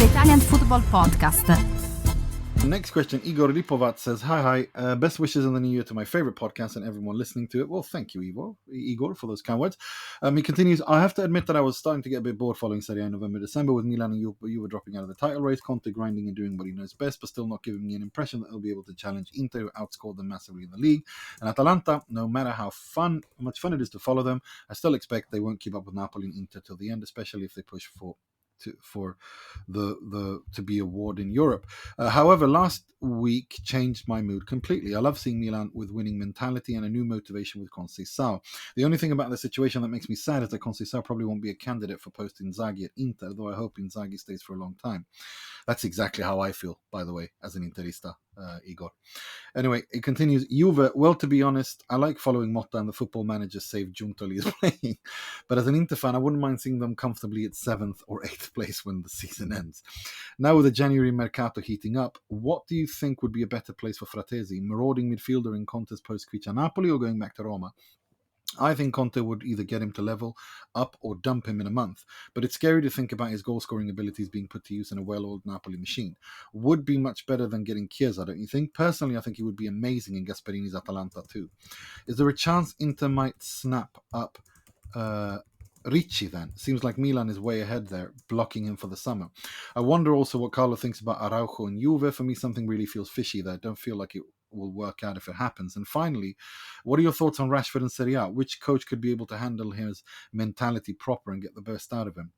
the Italian Football Podcast. Next question, Igor Lipovat says, Hi, best wishes in the new year to my favorite podcast and everyone listening to it. Well, thank you, Igor, for those kind words. He continues, I have to admit that I was starting to get a bit bored following Serie A in November, December with Milan and you were dropping out of the title race, Conte grinding and doing what he knows best, but still not giving me an impression that he'll be able to challenge Inter, who outscored them massively in the league. And Atalanta, no matter how much fun it is to follow them, I still expect they won't keep up with Napoli and Inter till the end, especially if they push to be a ward in Europe. However, last week changed my mood completely. I love seeing Milan with winning mentality and a new motivation with Conceição. The only thing about the situation that makes me sad is that Conceição probably won't be a candidate for post Inzaghi at Inter, though I hope Inzaghi stays for a long time. That's exactly how I feel, by the way, as an Interista, Igor. Anyway, it continues. Juve, well, to be honest, I like following Motta and the football manager save Giuntoli is playing. But as an Inter fan, I wouldn't mind seeing them comfortably at 7th or 8th place when the season ends. Now with the January Mercato heating up, what do you think would be a better place for Fratesi? Marauding midfielder in Conte's post-Quicia Napoli or going back to Roma? I think Conte would either get him to level up or dump him in a month, but it's scary to think about his goal-scoring abilities being put to use in a well-oiled Napoli machine. Would be much better than getting Chiesa, don't you think? Personally, I think he would be amazing in Gasperini's Atalanta too. Is there a chance Inter might snap up Ricci then? Seems like Milan is way ahead there, blocking him for the summer. I wonder also what Carlo thinks about Araujo and Juve. For me, something really feels fishy there. I don't feel like it will work out if it happens. And finally, what are your thoughts on Rashford and Serie A? Which coach could be able to handle his mentality proper and get the best out of him?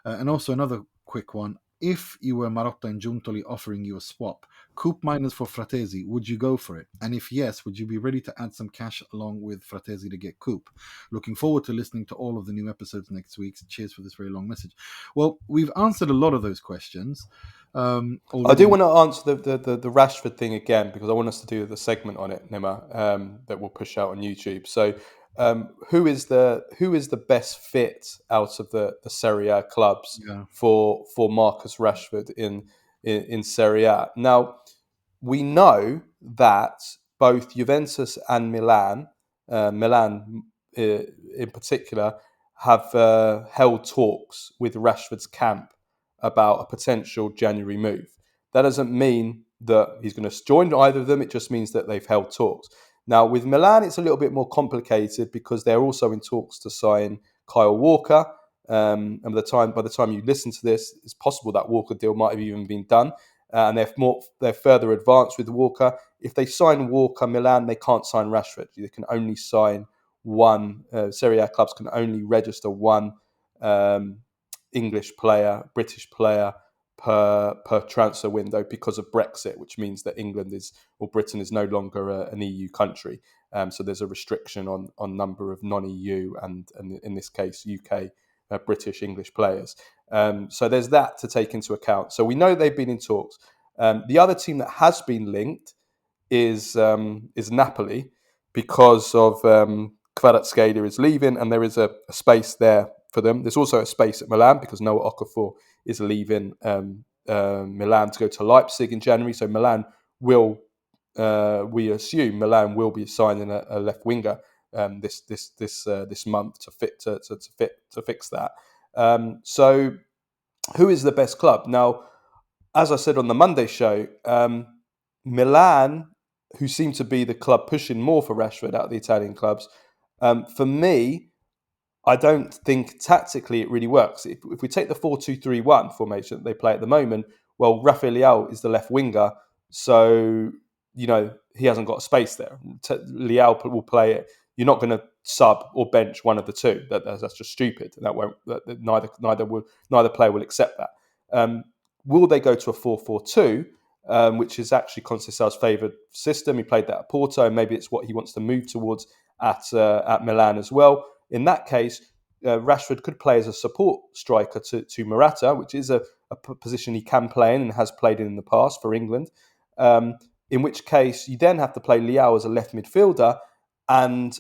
And also another quick one. If you were Marotta and Giuntoli offering you a swap, Coop minus for Fratesi, would you go for it? And if yes, would you be ready to add some cash along with Fratesi to get Coop? Looking forward to listening to all of the new episodes next week. Cheers for this very long message. Well, we've answered a lot of those questions. I do want to answer the Rashford thing again because I want us to do the segment on it, Nima, that we'll push out on YouTube. So, who is the best fit out of the Serie A clubs for Marcus Rashford in Serie A? Now, we know that both Juventus and Milan in particular, have held talks with Rashford's camp about a potential January move. That doesn't mean that he's going to join either of them. It just means that they've held talks. Now, with Milan, it's a little bit more complicated because they're also in talks to sign Kyle Walker. And by the time you listen to this, it's possible that Walker deal might have even been done. And they're further advanced with Walker. If they sign Walker, Milan, they can't sign Rashford. They can only sign one. Serie A clubs can only register one English player, British player per transfer window because of Brexit, which means that Britain is no longer an EU country. So there's a restriction on number of non-EU and in this case UK British English players. So there's that to take into account. So we know they've been in talks. The other team that has been linked is Napoli because of Kvaratskhelia is leaving and there is a space there for them. There's also a space at Milan because Noah Okafor is leaving Milan to go to Leipzig in January. So Milan we assume Milan will be signing a left winger this month to fix that. So who is the best club? Now, as I said on the Monday show, Milan, who seem to be the club pushing more for Rashford out of the Italian clubs, for me, I don't think tactically it really works. If we take the 4-2-3-1 formation that they play at the moment, well, Rafael Leao is the left winger, so he hasn't got a space there. Leao will play it. You're not going to sub or bench one of the two. That's just stupid. That won't. Neither player will accept that. Will they go to a 4-4-2, which is actually Conceição's favoured system? He played that at Porto, and maybe it's what he wants to move towards at Milan as well. In that case, Rashford could play as a support striker to Morata, which is a position he can play in and has played in the past for England. In which case, you then have to play Leao as a left midfielder and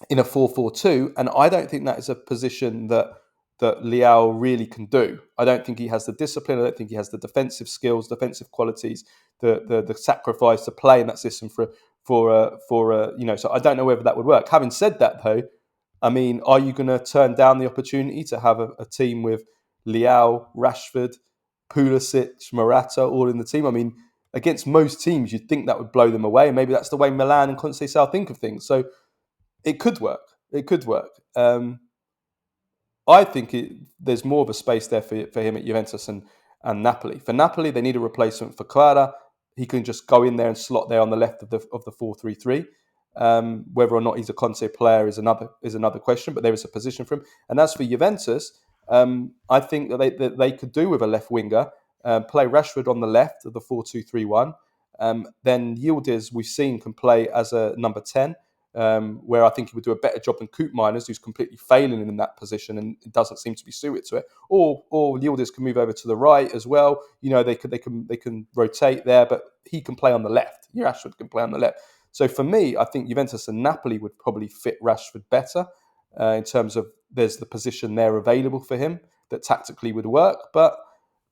in a 4-4-2. And I don't think that is a position that Leao really can do. I don't think he has the discipline. I don't think he has the defensive skills, defensive qualities, the sacrifice to play in that system for So I don't know whether that would work. Having said that, though, I mean, are you going to turn down the opportunity to have a team with Leao, Rashford, Pulisic, Morata, all in the team. I mean, against most teams, you'd think that would blow them away. And maybe that's the way Milan and Conceição think of things. So it could work. It could work. I think there's more of a space there for him at Juventus and Napoli. For Napoli, they need a replacement for Clara. He can just go in there and slot there on the left of the 4-3-3. Whether or not he's a Conte player is another question, but there is a position for him. And as for Juventus, I think that they could do with a left winger, play Rashford on the left of the 4-2-3-1. Then Yildiz, we've seen, can play as a number 10. Where I think he would do a better job than Koopmeiners, who's completely failing in that position and it doesn't seem to be suited to it. Or Yildiz can move over to the right as well. They can rotate there, but he can play on the left. Rashford can play on the left. So for me, I think Juventus and Napoli would probably fit Rashford better in terms of there's the position there available for him that tactically would work. But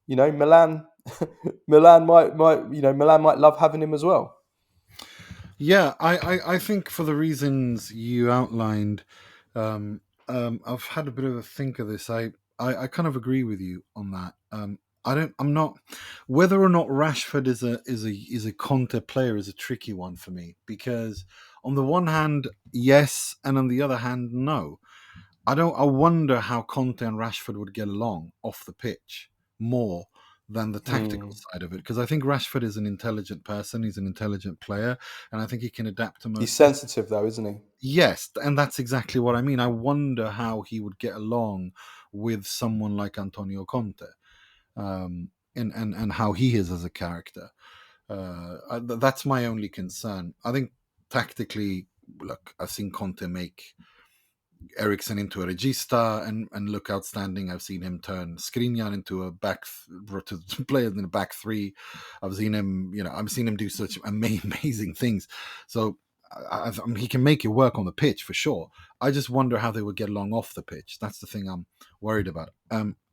Milan, Milan might love having him as well. Yeah, I think for the reasons you outlined, I've had a bit of a think of this. I kind of agree with you on that. I'm not whether or not Rashford is a Conte player is a tricky one for me, because on the one hand, yes, and on the other hand, no. I wonder how Conte and Rashford would get along off the pitch more than the tactical side of it, because I think Rashford is an intelligent person. He's an intelligent player, and I think he can adapt to most. He's sensitive, though, isn't he? Yes, and that's exactly what I mean. I wonder how he would get along with someone like Antonio Conte, and how he is as a character. That's my only concern. I think tactically, look, I've seen Conte make Eriksen into a regista and look outstanding. I've seen him turn Skriniar into a to player in a back three. I've seen him, I've seen him do such amazing things. So he can make it work on the pitch for sure. I just wonder how they would get along off the pitch. That's the thing I'm worried about.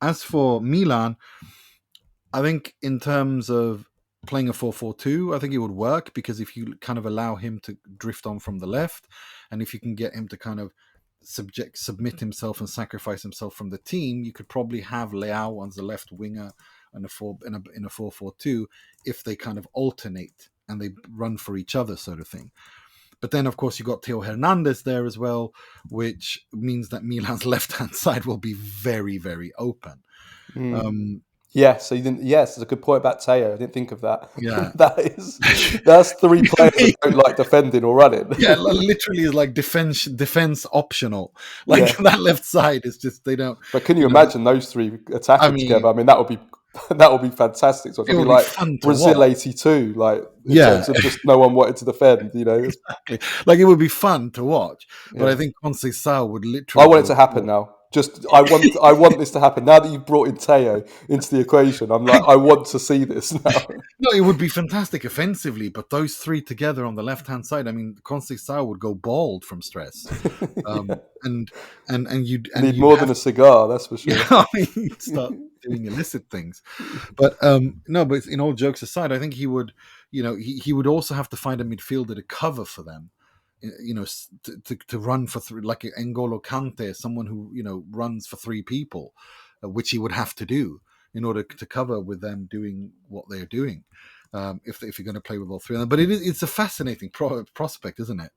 As for Milan, I think in terms of playing a 4-4-2, I think it would work, because if you kind of allow him to drift on from the left, and if you can get him to kind of submit himself and sacrifice himself from the team, you could probably have Leao as the left winger in a 4-4-2 if they kind of alternate and they run for each other, sort of thing. But then, of course, you got Theo Hernandez there as well, which means that Milan's left-hand side will be very, very open. Yeah, so you didn't. Yes, it's a good point about Teo. I didn't think of that. Yeah, that's three players that don't like defending or running. Yeah, literally is like defense optional. Like that left side is just they don't. But can you imagine those three attacking together? I mean, that would be fantastic. So it would be like Brazil '82, like in terms of just no one wanted to defend. Exactly. Like it would be fun to watch. But I think Conceição would literally. I want it to happen now. I want this to happen. Now that you've brought in Teo into the equation, I'm like, I want to see this now. No, it would be fantastic offensively, but those three together on the left-hand side, I mean, Conceição would go bald from stress. And you'd need more than a cigar, that's for sure. You'd start doing illicit things. But no, but in all jokes aside, I think he would, he would also have to find a midfielder to cover for them. To run for three, like N'Golo Kante, someone who runs for three people, which he would have to do in order to cover with them doing what they're doing. If you're going to play with all three of them, but it's a fascinating prospect, isn't it?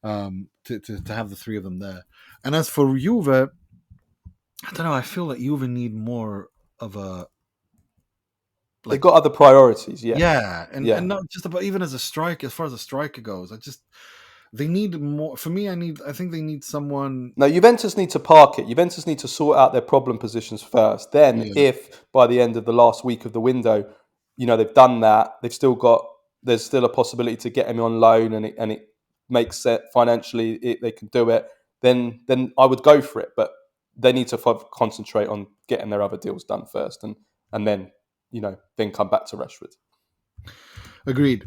To have the three of them there. And as for Juve, I don't know. I feel that Juve need more of a. They've got other priorities, and not just about even as a striker. As far as a striker goes, they need more. For me, I think they need someone. No, Juventus need to park it. Juventus need to sort out their problem positions first. Then, if by the end of the last week of the window, they've done that, there's still a possibility to get him on loan, and it makes sense financially. They can do it. Then I would go for it. But they need to concentrate on getting their other deals done first, and then then come back to Rashford. Agreed.